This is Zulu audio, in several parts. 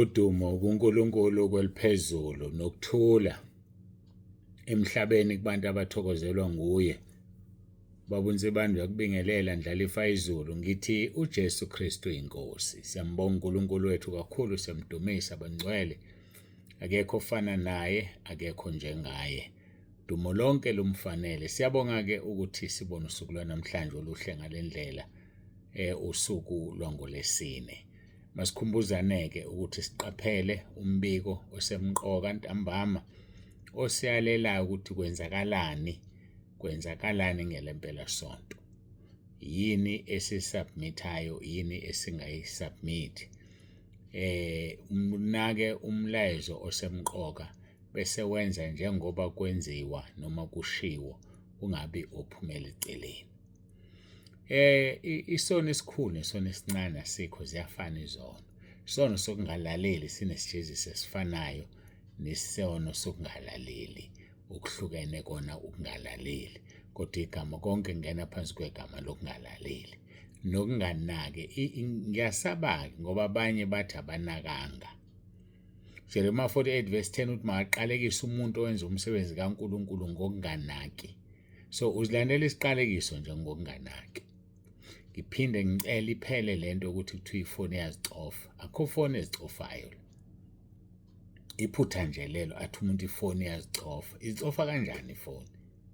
Udumo kuNkulunkulu kweliphezulu nokuthula emhlabeni kubantu abathokozelwa nguye. Babunze bantu yakubingelela ndlalifa izulu ngithi uJesu Kristu inkosi. Siyambonga uNkulunkulu wethu kakhulu, siyamdumisa bangcwele. Akekho ofana naye, akekho njengaye. Dumo lonke lumfanele. Siyabonga ke ukuthi sibone usuku lwanamhlanje oluhle ngalendlela usuku lwangoLesine. Masikhumbuzane ke ukuthi siqaphele umbiko osemqoka ntambama osiyalelayo ukuthi kwenzakalani ngelempela sonto. Yini esisubmithayo, yini esingayisubmit. Unake umlayezo osemqoka bese wenza njengoba kwenziwa noma kushiwo, ungabi ophumela eceleni. Isono esikhulu nesono esincane asikho, ziyafana izono. Isono sokungalaleli sinesijezisi esifanayo nesono sokungalaleli, ukuhlukene kona ukungalaleli. Kodwa igama konke ngena phansi kwegama lokungalaleli. Nokunganaki, ngiyasaba ngoba abanye bathi abanakanga. Jeremiah 48 verse 10 uthi maqalekise umuntu owenza umsebenzi kaNkulunkulu ngokunganaki. So uzilandela isiqalekiso nje ngokunganaki. Ngiphinde ngicela iphele lento ukuthi kuthiwa ifoni yazicofa. Akho foni ezicofayo. Iphutha nje lelo athi umuntu ifoni yazicofa. Izicofa kanjani ifoni?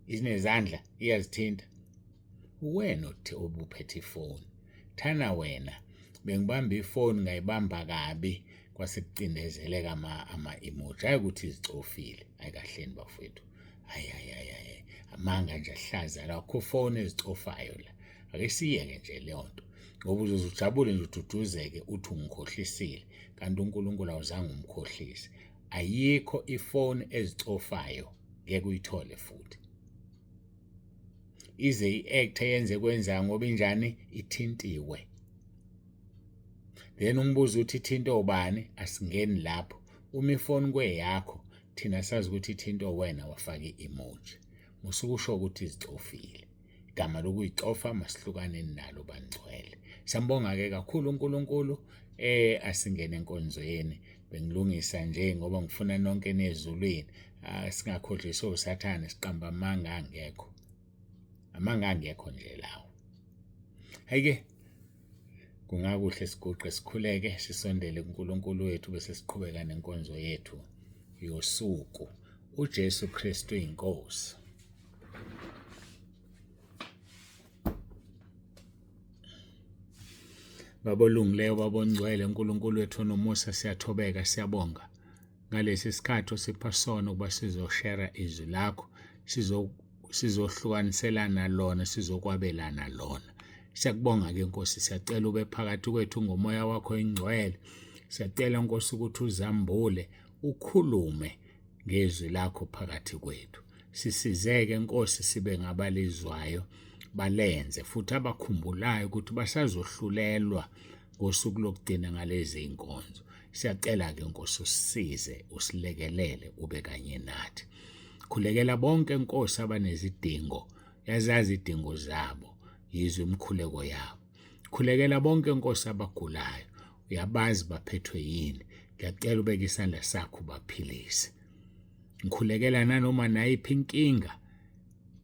Izinezandla, iyazithinta. Wena obuphethe ifoni. Thana wena bengibamba ifoni ngayibamba kabi kwase kucindezeleka ama-emoji. Hayi ukuthi izicofile. Ayikahleni bafowethu. Hayi. Amanga nje ahlaza la akho foni ezicofayo la. Ake siyeke nje leyo nto. Ngoba uzojabule nje ududuzeke uthi ungikhohlisile kanti uNkulunkulu awuzange umkhohlise. Ayikho ifoni ezicofayo, ngeke uyithole futhi. Ize i-act yenze kwenza ngoba injani ithintiwe. Then umbuzo uthi ithinto obani, asingeni lapho. Uma ifoni kweyakho thina sazi ukuthi ithinto wena wafaka i-emoji. Musukusho ukuthi izicofile. Igama lokuyicofa masihlukane nalo bangcwele. Siyambonga ke kakhulu uNkulunkulu asingene enkonzweni. Bengilungisa nje ngoba ngifuna nonke nezulwini. Singakhohliswa uSathane siqamba amanga angekho. Amanga angekho nje lawo. Hayike kungakuhle siguqe sikhuleke sisondele kuNkulunkulu wethu bese siqhubeka nenkonzo yethu yosuku. uJesu Kristu inkosi. Babolungileyo babongcwele uNkulunkulu wethu nomusa, siyathobeka siyabonga ngalesi sikhathi osipha sona ukuba sizoshare izwi lakho, sizohlukaniselana lona, sizokwabelana lona. Siyakubonga ke Nkosi, siyacela ube phakathi kwethu ngomoya wakho oyingcwele. Siyacela Nkosi ukuthi uzambule, ukhulume ngezwi lakho phakathi kwethu. Sisizeke Nkosi sibe ngabalizwayo, balenze futhi abakhumbulayo ukuthi basazohlulelwa ngosuku lokugcina ngalezi inkonzo. Siyacela ke Nkosi usisize, usilekelele, ube kanye nathi. Khulekela bonke Nkosi abanezidingo, yazazi idingo zabo, yizwe imkhuleko yabo. Khulekela bonke Nkosi abagulayo, uyabazi baphethwe yini. Ngiyacela ubeke isandla sakho baphilise. Ngikhulekela nanoma nayiphi inkinga,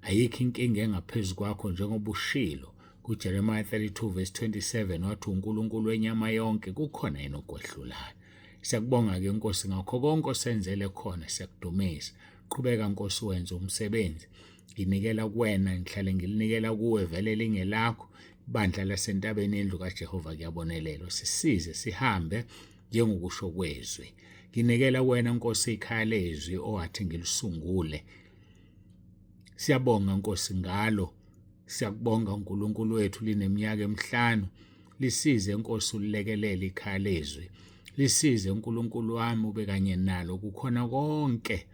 ayikho inkinga engaphezulu kwakho njengoba ushilo kuJeremiah 32 verse 27 wathi uNkulunkulu wenyama yonke, kukhona yena okwehlulayo. Siyakubonga ke Nkosi ngakho konke osenzele khona, siyakudumisa. Qhubeka Nkosi wenza umsebenzi. Nginikela kuwena, ngihlale ngilinikela kuwe vele lingelakho. Ibandla lasentabeni endlu kaJehova kuyabonelelwa. Sisize sihambe njengokusho kwezwi. Nginikela kuwena Nkosi ikhaya lezwi owathi ngilisungule. Siyabonga Nkosi ngalo. Siyakubonga uNkulunkulu wethu lineminyaka emihlanu. Lisize Nkosi ulilekelele ikhaya lezwi. Lisize uNkulunkulu wami ube kanye nalo kukhona konke.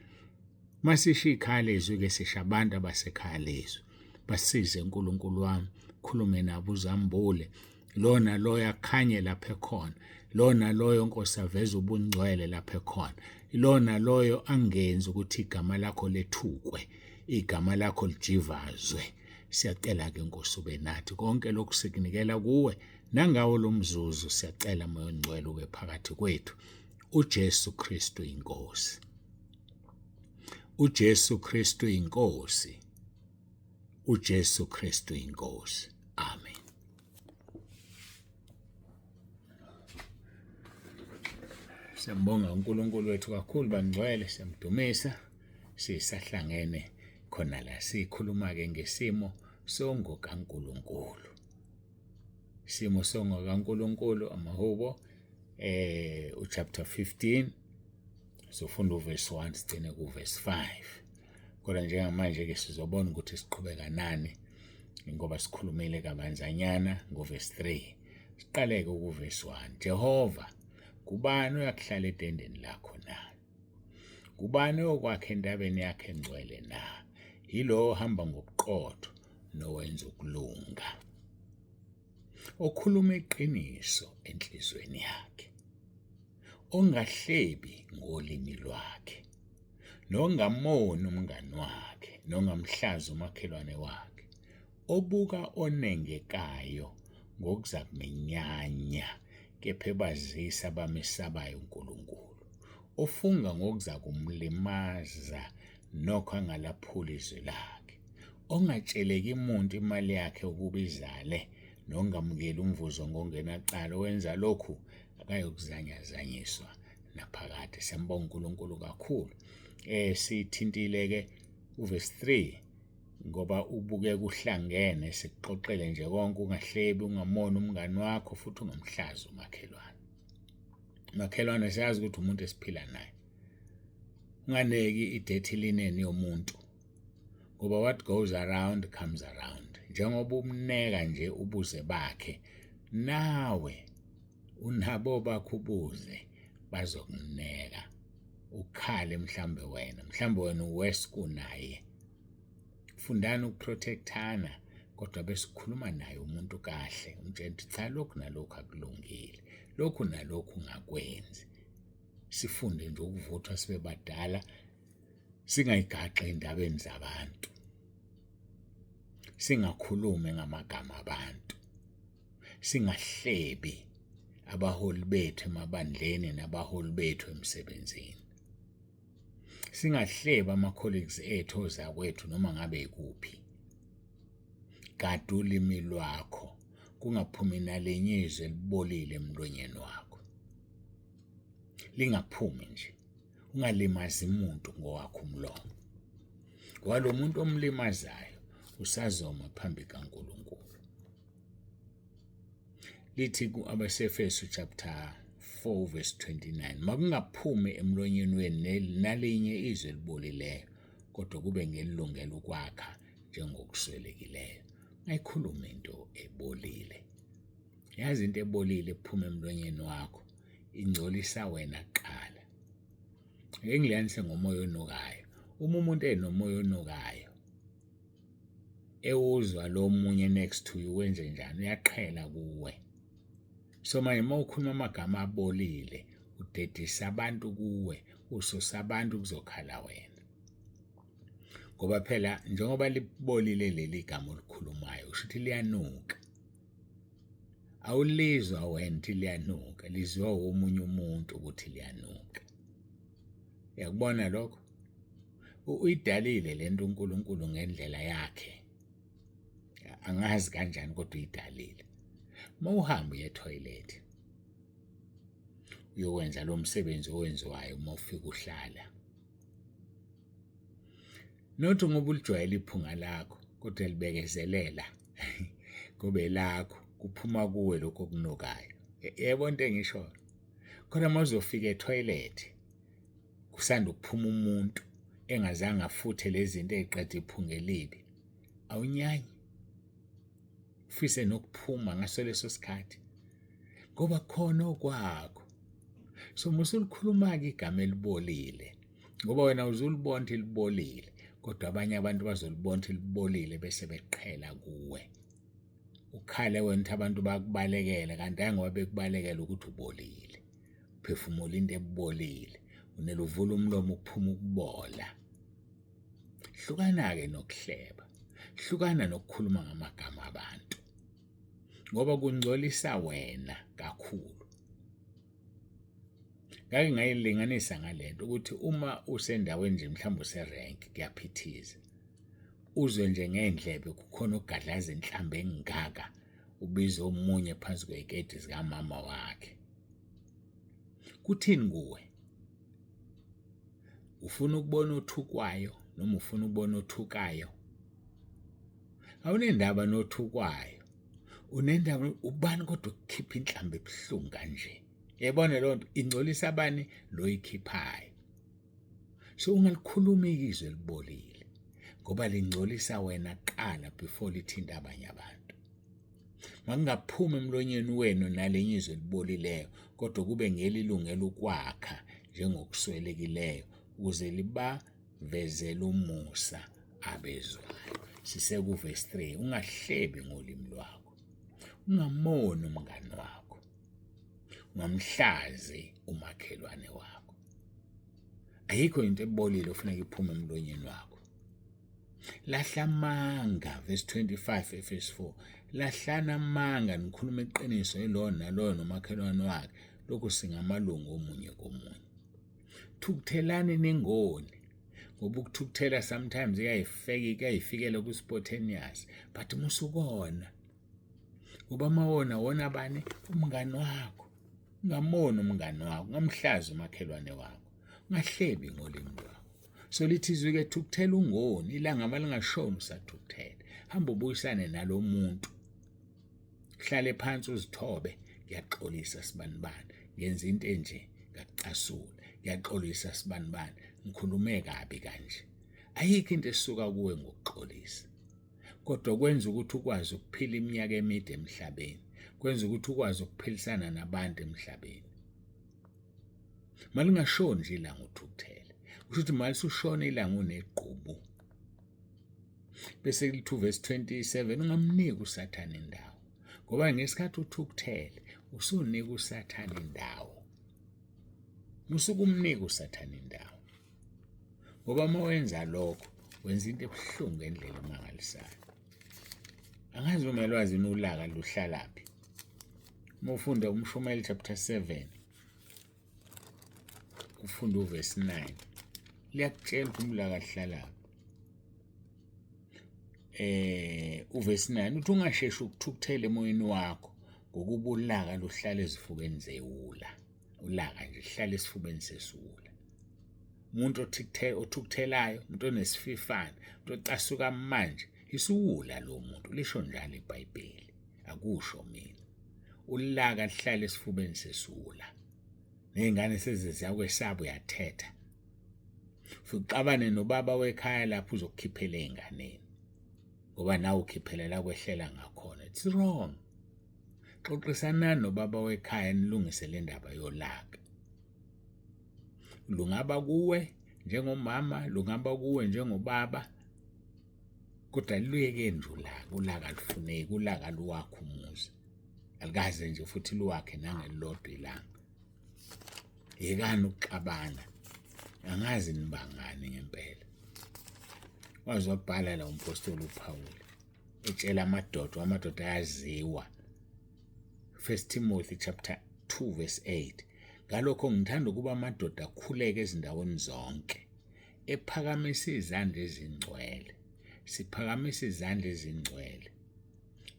Masisho ikhaya lezwi ke sisho abantu abasekhaya lezwi. Basize uNkulunkulu wami, khulume nabo uzambule. Lona loyo akhanye lapha ekhona. Lona loyo Nkosi aveza ubungcwele lapha ekhona. Lona loyo angenza ukuthi igama lakho lethukwe, igama lakho lijivazwe. Siyacela ke Nkosi ube nathi konke lokhu sikunikela kuwe nangawo lo mzuzu. Siyacela moya ongcwele ube phakathi kwethu uJesu Kristu inkosi. uJesu Kristu inkosi. uJesu Kristu inkosi. Amen. Siyambonga uNkulunkulu wethu kakhulu bangcwele, siyamdumisa. Sisahlangene khona la sikhuluma ke ngesimo songo kaNkulunkulu. Isimo songo kaNkulunkulu amahubo uchapter 15 sofunda uverse 1 sigcine kuverse 5. Kodwa njengamanje ke sizobona ukuthi siqhubeka nani ngoba sikhulumile kabanzanyana ngoverse 3. Siqale ke kuverse 1. Jehova, kubani uyakuhlala etendeni lakho na? Kubani okwakhe entabeni yakhe engcwele na? Yilo ohamba ngobuqotho nowenza ukulunga, okhuluma iqiniso enhlizweni yakhe, ongahlebi ngolimi lwakhe, nongamoni umngani wakhe, nongamhlazi umakhelwane wakhe, obuka onengekayo ngokuzakumenyanya, kepha ebazisa abamesabayo uNkulunkulu, ofunga ngokuzakumlimaza nokho angalaphuli izwi lakhe, ongatsheleki umuntu imali yakhe ukuba izale, nongamukeli umvuzo ngongenacala, wenza lokhu akayokuzanyazanyiswa naphakade. Siyambonga uNkulunkulu kakhulu. Sithintile ke uverse 3 ngoba ubuke kuhlangene, sikuxoxele nje konke, ungahlebi, ungamoni umngani wakho, futhi ungamhlazi umakhelwane. Umakhelwane siyazi ukuthi umuntu esiphila naye. Unganeki idirty linen yomuntu, ngoba what goes around comes around. Njengoba umneka nje ubuze bakhe, nawe unabo bakho ubuze bazokuneka. Ukhale mhlambe wena uwes kunaye. Fundani ukuprotectana, kodwa besikhuluma naye umuntu kahle, umtshela ukuthi cha, lokhu nalokhu akulungile, lokhu nalokhu ungakwenzi. Sifunde nje ukuvuthwa sibe badala, singayigaxi endabeni zabantu, singakhulume ngamagama abantu, singahlebi abaholi bethu emabandleni nabaholi bethu emsebenzini, singahleba ama-colleagues ethu ozakwethu noma ngabe ikuphi. Gada ulimi lwakho kungaphumi nalinye izwi elibolile emlonyeni wakho. Lingaphumi nje, ungalimazi umuntu ngowakho umlomo. Walo muntu omlimazayo usazoma phambi kaNkulunkulu. Lithi ku-Abasefesu chapter 4 verse 29, makungaphumi emlonyeni wenu nalinye izwi elibolileyo, kodwa kube ngelilungela ukwakha njengokuswelekileyo. Ngayikhuluma into ebolile. Yazi into ebolile ephuma emlonyeni wakho ingcolisa wena kuqala. Ngeke ngilanise ngomoya onukayo. Uma umuntu enomoya onukayo, ewuzwa lo munye next to you wenze njani, uyaqhela kuwe. So manje uma ukhuluma amagama abolile, udedisa abantu kuwe, ususa abantu kuzokhala wena. Ngoba phela njengoba libolile leli gama olikhulumayo, usho ukuthi liyanuka. Awulizwa wena ukuthi liyanuka, lizwa omunye umuntu ukuthi liyanuka. Yakubona lokho? Uyidalile lento uNkulunkulu ngendlela yakhe. Angazi kanjani kodwa uyidalile. Uma uhamba etoilet, uyokwenza lo msebenzi owenziwayo uma ufika uhlala. Nothi ngoba ulijwayele iphunga lakho, kodwa libekezelela kube lakho, kuphuma kuwe lokho okunukayo. Yebo into engisho. Khona uma uzofika etoilet, kusanda ukuphuma umuntu engazange afuthe lezi zinto eziqeda iphunga elibi, awunyanyi. Ufise nokuphuma ngaso leso sikhathi ngoba khona okwakho. So musulikhuluma-ke igama elibolile ngoba wena uzulibona ukuthi libolile, kodwa abanye abantu bazolibona ukuthi libolile bese beqhela kuwe. Ukhale wena ukuthi abantu bakubalekele, kanti hayi ngoba bekubalekela ukuthi ubolile. Uphefumula into ebolile, unele uvula umlomo ukuphuma ukubola. Hlukana-ke nokuhleba, hlukana nokukhuluma ngamagama abantu, ngoba kungcolisa wena kakhulu. ngake ngayilinganisa ngalento ukuthi uma usendaweni nje mhlawumbe userenki kuyaphithiza uzwe nje ngendlebe kukhona ugadlaza inhlambe engaka ubiza omunye phansi kweziketi zikamama wakhe. Kuthini kuwe? Ufuna ukubona othukwayo noma ufuna ukubona othukayo? Awunendaba nothukwayo, unendaba ubani kodwa ukukhipha inhlambe ebuhlungu kanje. Yabona lonto ingcolisa abani lo ikhiphayo. So ungalikhuluma izwi elibolile ngoba lingcolisa wena qala before lithinta abanye abantu. Mangaphuma emlonyeni wenu nalenye izwi elibolileyo kodwa kube ngelilungelo ukwakha njengokuswelekileyo ukuze libavezele umusa abezwayo. Siseka uverse 3, ungahlebi ngolimi lwakho, ungamoni umngani wakho, ungamhlazi umakhelwane wakho. Ayikho into ebolile ofuneka iphume emlonyeni wakho. Lahla amanga, verse 25 Efesu 4, lahlana amanga nikhuluma iqiniso yilo naloyo nomakhelwane wakhe, lokhu singamalungu omunye komunye. Thukuthelani nengoni ngoba ukuthukuthela sometimes kuyayifikela ku spontaneous, but musukona ngoba mawona wona abani umngani wakho. Ungamona umngani wakho, ungamhlazi umakhelwane wakho, ungahlebi ngolimi lwakho. So lithi izwi ke thukuthela ungoni, ilanga malingashoni usathukuthela. Hamba ubuyisane nalo muntu, hlale phansi uzithobe. Ngiyaxolisa sibanibani, ngenza into enje ngakucasula, ngiyaxolisa sibanibani, ngikhulume kabi kanje. Ayikho into esuka kuwe ngokuxolisa, kodwa kwenza ukuthi ukwazi ukuphila iminyaka emide emhlabeni, kwenza ukuthi ukwazi ukuphilisana nabantu emhlabeni. Malingashoni nje ilanga uthukuthele, kusho ukuthi malisushona ilanga unequbu. Bese lithi verse 27, ungamniki uSathane indawo ngoba ngesikhathi uthukuthele usunika uSathane indawo. Musukumnika uSathane indawo ngoba uma wenza lokho wenza into ebuhlungu endlela emangalisayo. Angazi uma lwazi ulaka luhlalaphi. Uma ufunda uMshumayeli chapter 7 ufunda uverse 9 liyakutshela ukuthi ulaka luhlalaphi. Uverse 9 uthi ungasheshi ukuthukuthela emoyeni wakho ngokuba ulaka luhlala ezifubeni zewula. Ulaka nje lihlala esifubeni sesiwula. Umuntu othukuthelayo, umuntu onesififane, umuntu ocasuka manje, isuwula lo muntu. Lisho njalo iBhayibheli, akusho mina. Ulaka lihlala esifubeni sesiwula. Nezingane seziyakwesaba uyathetha. Fuqabane nobaba wekhaya lapho uzokukhiphela einganeni. Ngoba nawe ukhiphelela kwehlela ngakhona. It's wrong. Xoxisana nobaba wekhaya nilungise le ndaba yolaka. Lungaba kuwe njengomama, lungaba kuwe njengobaba, kodwa luyeke nje ulaka lufuneki, ulaka luwakho umuzi. Alikaze nje futhi luwakhe nangelilodwa ilanga. Yekani ukuxabana. Angazi nibangani ngempela. Wazobhala la umpostoli uPawuli etshela amadoda ayaziwa. 1 Timothy chapter 2 verse 8. Ngalokho ngithanda ukuba amadoda akhuleke ezindaweni zonke, ephakamisa izandla ezingcwele. Siphakamisa izandla ezingcwele,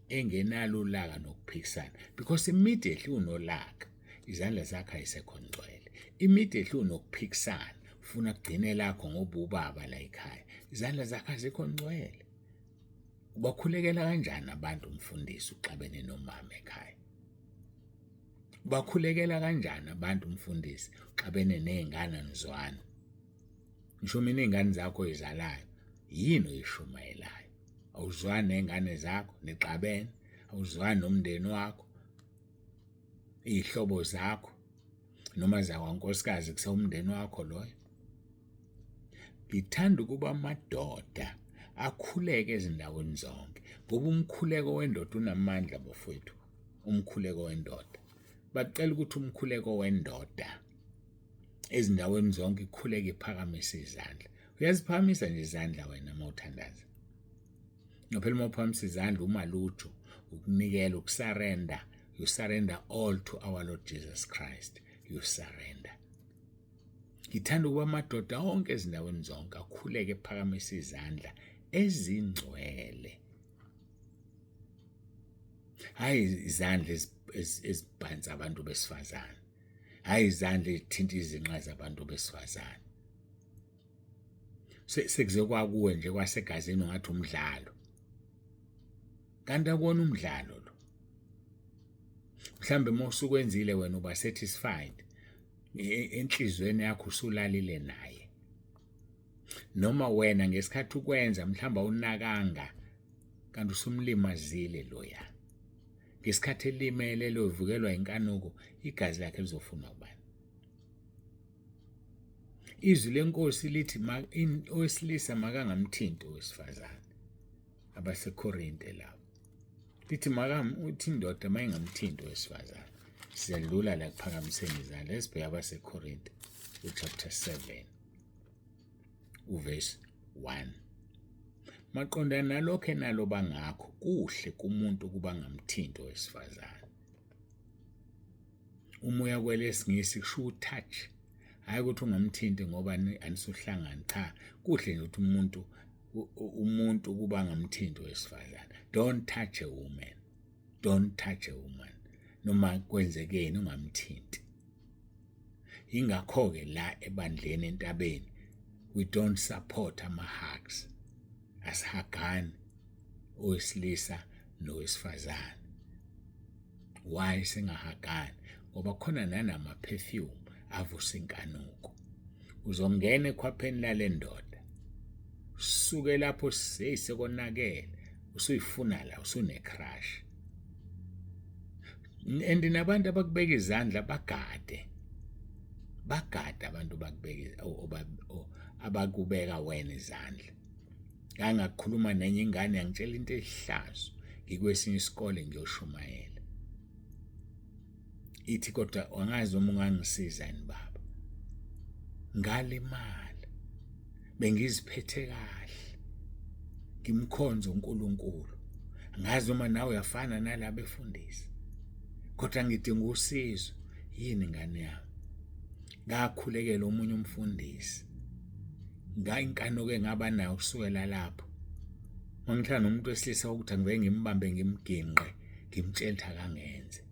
engenalo ulaka nokuphikisana, because immediately unolaka izandla zakhe ayisekho ngcwele. Immediately unokuphikisana ufuna kugcine lakho ngoba ubaba la ekhaya, izandla zakhe azikho ngcwele. Ubakhulekela kanjani abantu umfundisi uxabene nomama ekhaya? Ubakhulekela kanjani abantu umfundisi uxabene nezingane nizwana? Ngisho mina izingane zakho izalayo yini oyishumayelayo? Awuzwani nezingane zakho nixabene? Awuzwani nomndeni wakho, izihlobo zakho noma zakwankosikazi kusawumndeni wakho loyo? Ngithanda ukuba amadoda akhuleke ezindaweni zonke ngoba umkhuleko wendoda unamandla bafowethu. Umkhuleko wendoda, bacela ukuthi umkhuleko wendoda ezindaweni zonke ikhuleke iphakamise izandla. Uyaziphakamisa nje izandla wena mawuthandaza. Ngaphela uma uphakamisa izandla umalutho, ukunikela, ukusarenda. You surrender all to our Lord Jesus Christ. You surrender. Ngithanda ukuba amadoda onke ezindaweni zonke akhuleke ephakamise izandla ezingcwele. Hayi izandla ezibhansa abantu besifazane. Hayi izandla ezithinta izinqa zabantu besifazane. Sekuze kwakuwe nje kwasegazini ngathi umdlalo. Kanti akona umdlalo lo. Mhlambe mawusukwenzile wena uba satisfied. Enhlizweni yakho usulalile naye. Noma wena ngesikhathi ukwenza mhlamba unakanga kanti usumlimazile loya. Ngesikhathi elimele lovukelwa inkanuko igazi lakhe lizofuna kubani. Izwi lenkosi lithi owesilisa makangamthinti owesifazane. AbaseKorinte lapho. Lithi uthi indoda mayingamthinti owesifazane. Siyadlula la kuphakamiseni izandla. Lesibheka AbaseKorinte chapter 7 uverse 1. Maqondana nalokho enalo bangakho kuhle kumuntu kuba ngamthinti owesifazane. Umoya kwelesingisi kusho utouch. Hayi ukuthi ungamthinti ngoba anisuhlangana cha. Kuhle nje ukuthi umuntu kuba ngamthinti owesifazane. Don't touch a woman. Don't touch a woman. Noma kwenzekeni ungamthinti. Ingakho ke la ebandleni entabeni we don't support ama-hugs. Asihagani owesilisa nowesifazane. Why singahagani? Ngoba khona nanama-perfume avusa inkanuko. Uzongena ekhwapheni lale ndoda. Suke lapho seyisekonakele. Usuyifuna la usune-crush. And nabantu abakubeka izandla bagade. Bagade abantu bakubeka abakubeka wena izandla. Ngangakhuluma nenye ingane yangitshela into ehlazo ngikwesinye isikole ngiyoshumayela. Ithi kodwa wangazi uma ungangisiza yini baba. Ngalimala. Bengiziphethe kahle. Ngimkhonza uNkulunkulu. Ngazi uma nawe uyafana nalabo befundisi. Kodwa ngidinga usizo. Yini ngane yami? Ngakhulekela omunye umfundisi. Ngayinkanuko engaba nayo kusukela lapho. Mangihlala nomuntu wesilisa ukuthi angiveke ngimbambe ngimginqe, ngimtshela ukuthi akangenze.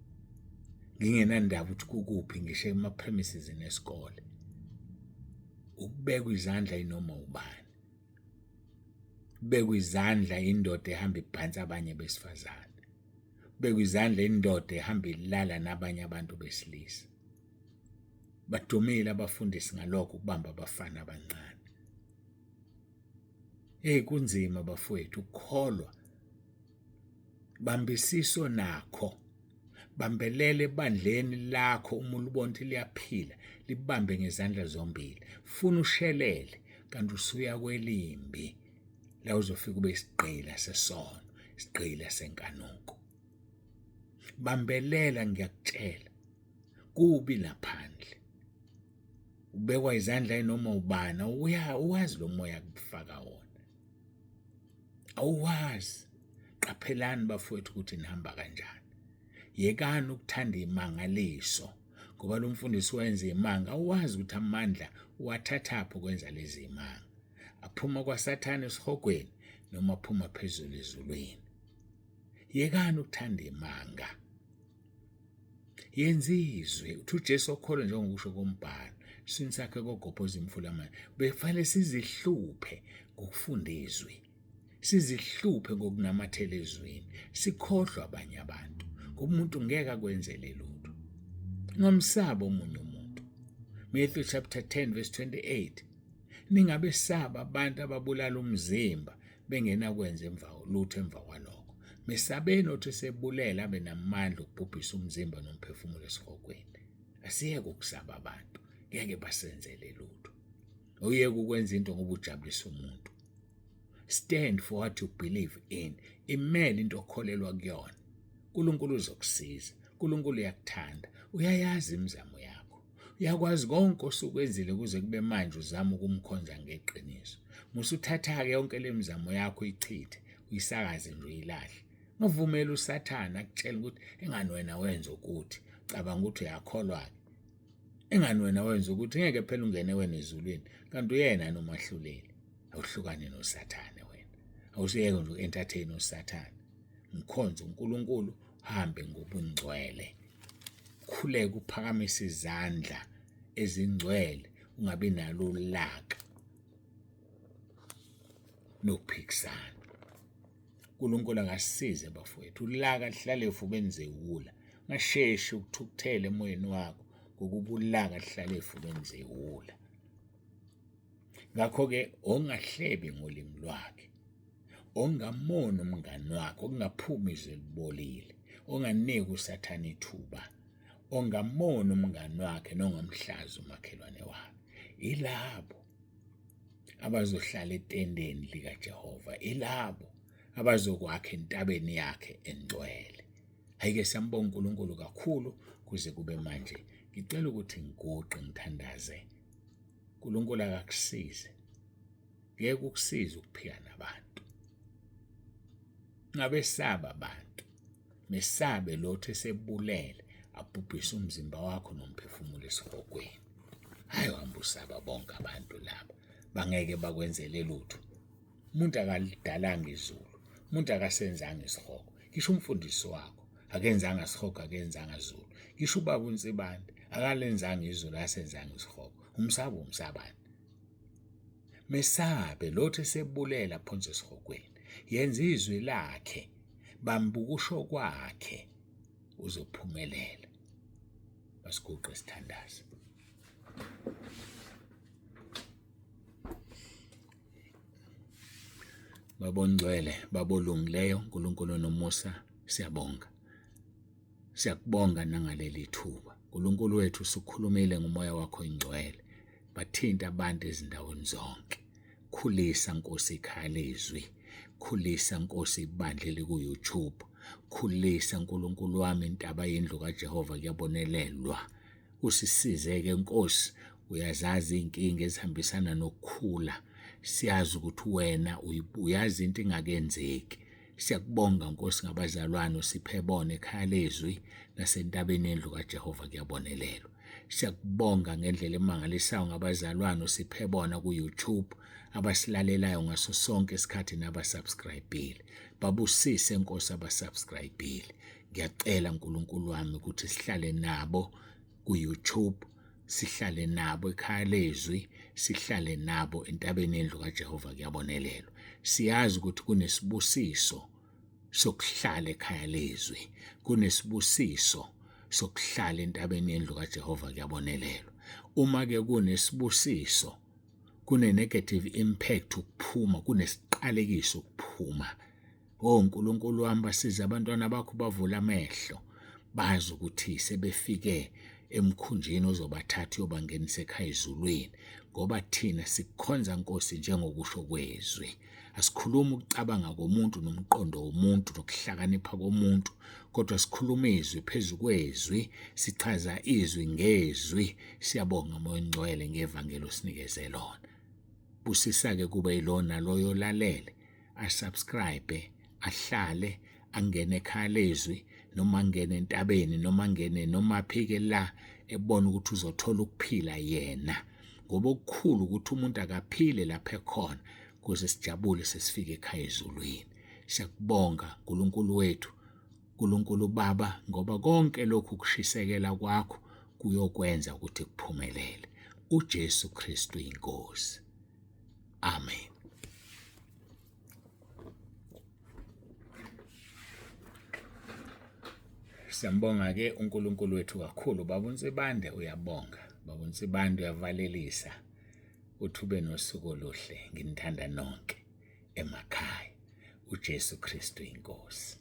Ngingenandaba ukuthi kukuphi ngisho ema-premises nesikole. Ukubekwa izandla inoma ubani. Ubekwa izandla indoda ehamba ibhansa abanye besifazane. Ubekwa izandla indoda ehamba ilala nabanye abantu besilisa. Badumile abafundisi ngalokho ukubamba abafana abancane. Kunzima bafowethu ukukholwa. Bambisiso nakho. Bambelele ebandleni lakho uma ulibona ukuthi liyaphila, libambe ngezandla zombili. Funa ushelele kanti usuya kwelimbi. La uzofika ube isigqila sesono, isigqila senkanuko. Bambelela ngiyakutshela. Kubi laphandle. Ubekwa izandla inoma ubani, uyazi lo moya kufaka wona. Awuwazi. Qaphelani bafowethu ukuthi nihamba kanjani. Yekani ukuthanda imangaliso ngoba lo mfundisi wenza imanga awazi ukuthi amandla uwathathapho ukwenza lezi imanga. Aphuma kwaSathane esihogweni noma aphuma phezulu ezulwini. Yekani ukuthanda imanga. Yenzizwe uthi uJesu okholwa njengokusho kombhalo. Isini sakhe kogobhoza imfula manje. Befanele sizihluphe ngokufunda izwi. Sizihluphe ngokunamathela ezwini. Sikhohlwa abanye abantu. Ngoba umuntu ngeke akwenzele lutho. Ngamsaba omunye umuntu. Matthew chapter 10 verse 28. Ningabe saba abantu ababulala umzimba bengenakwenza lutho emva kwalokho. Mesabeni othi sebulela abe namandla ukubhubhisa umzimba nomphefumulo esihogweni. Asiyeke ukusaba abantu. Ngeke basenzele lutho. Uyeke ukwenza into ngoba ujabulisa umuntu. Stand for what you believe in. Imele into okholelwa kuyona. uNkulunkulu uzokusiza. uNkulunkulu uyakuthanda. Uyayazi imizamo yakho. Uyakwazi konke osukwenzile kuze kube manje uzama ukumkhonza ngeqiniso. Musuthatha-ke yonke le mizamo yakho uyichithe, uyisakaze nje uyilahle. Ngavumela uSathane akutshela ukuthi engani wena wenza ukuthi cabanga ukuthi uyakholwa. engani wena wenza ukuthi ngeke phela ungene wena ezulwini kanti uyena nomahluleli. Awuhlukane noSathane wena, awusiyeke nje uku-entertain uSathane. Mkhonze uNkulunkulu, hambe ngobungcwele, khuleka uphakamise izandla ezingcwele, ungabi nalo ulaka nokuphikisana. uNkulunkulu akasize bafowethu, ulaka lihlale efubeni zewula. Ungasheshi ukuthukuthela emoyeni wakho ngokuba ulaka lihlale efubeni zewula. Ngakho-ke ongahlebi ngolimi lwakhe, ongamona umngani wakho, okungaphumi izwi elibolile, onganiki uSathane ithuba, ongamona umngani wakhe nongamhlazi umakhelwane wakhe, ilabo abazohlala etendeni likaJehova, ilabo abazokwakha entabeni yakhe engcwele. Hayike siyambonga uNkulunkulu kakhulu kuze kube manje. Ngicela ukuthi ngiguqe ngithandaze. uNkulunkulu akakusize, ngeke ukusize ukuphila nabantu. Ngabesaba abantu, mesabe lotho esebulele abhubhise umzimba wakho nomphefumulo esihogweni. Hayi uhamba usaba bonke abantu laba, bangeke bakwenzele lutho. Umuntu akalidalanga izulu, umuntu akasenzanga isihogo. Ngisho umfundisi wakho akenzanga isihogo, akenzanga izulu. Ngisho ubaba uNsibande akalenzanga izulu, asenzanga isihogo. Umsabani? Mesabe lotho esebulela phonse esihogweni. Yenza izwi lakhe, bambukusho kwakhe, uzophumelela. Basiguqe sithandaze. Babongcwele, babolungileyo, uNkulunkulu nomusa, siyabonga. Siyakubonga nangaleli thuba. uNkulunkulu wethu usukhulumile ngomoya wakho ingcwele. Bathinta abantu ezindaweni zonke. Khulisa Nkosi ikhaya lezwi. Khulisa Nkosi ibandla liku-YouTube. Khulisa Nkulunkulu wami intaba yendlu kaJehova kuyabonelelwa. Usisize-ke Nkosi, uyazazi inkinga ezihambisana nokukhula. Siyazi ukuthi wena uyazi into ingakenzeki. Siyakubonga Nkosi ngabazalwane usiphe bona ekhaya lezwi nasentabeni yendlu kaJehova kuyabonelelwa. Siyakubonga ngendlela emangalisayo ngabazalwane usiphe bona ku-YouTube abasilalelayo ngaso sonke isikhathi nabasubscribile. Babusise Nkosi abasubscribile. Ngiyacela uNkulunkulu wami ukuthi sihlale nabo ku-YouTube, sihlale nabo ekhaya lezwi, sihlale nabo entabeni yendlu kaJehova kuyabonelelwa. Siyazi ukuthi kunesibusiso sokuhlala ekhaya lezwi, kunesibusiso sokuhlala entabeni yendlu kaJehova kuyabonelelwa. Uma-ke kunesibusiso, kune-negative impact ukuphuma, kunesiqalekiso ukuphuma. uNkulunkulu wami, basize abantwana bakho bavula amehlo, bazi ukuthi sebefike emkhunjini ozobathatha uyobangenisa ekhaya ezulwini, ngoba thina sikukhonza Nkosi njengokusho kwezwi. Asikhuluma ukucabanga komuntu nomqondo womuntu nokuhlakanipha komuntu, kodwa sikhuluma izwi phezu kwezwi, sichaza izwi ngezwi. Siyabonga Moya Ngcwele ngevangeli osinikeze lona. Busisa-ke kube yilona loyo lalele, asubscribe, ahlale, angene ekhaya lezwi, noma angene entabeni, noma angene noma phike la ebona ukuthi uzothola ukuphila yena, ngoba okukhulu ukuthi umuntu akaphile lapha ekhona kuze sijabule sesifike ekhaya ezulwini. Siyakubonga uNkulunkulu wethu, uNkulunkulu Baba, ngoba konke lokhu kushisekela kwakho kuyokwenza ukuthi kuphumelele. uJesu Kristu inkosi. Amen. Siyambonga-ke uNkulunkulu wethu kakhulu. Baba uNsibande uyabonga, Baba uNsibande uyavalelisa, uthi ube nosuku oluhle. Nginithanda nonke emakhaya. uJesu Kristu inkosi.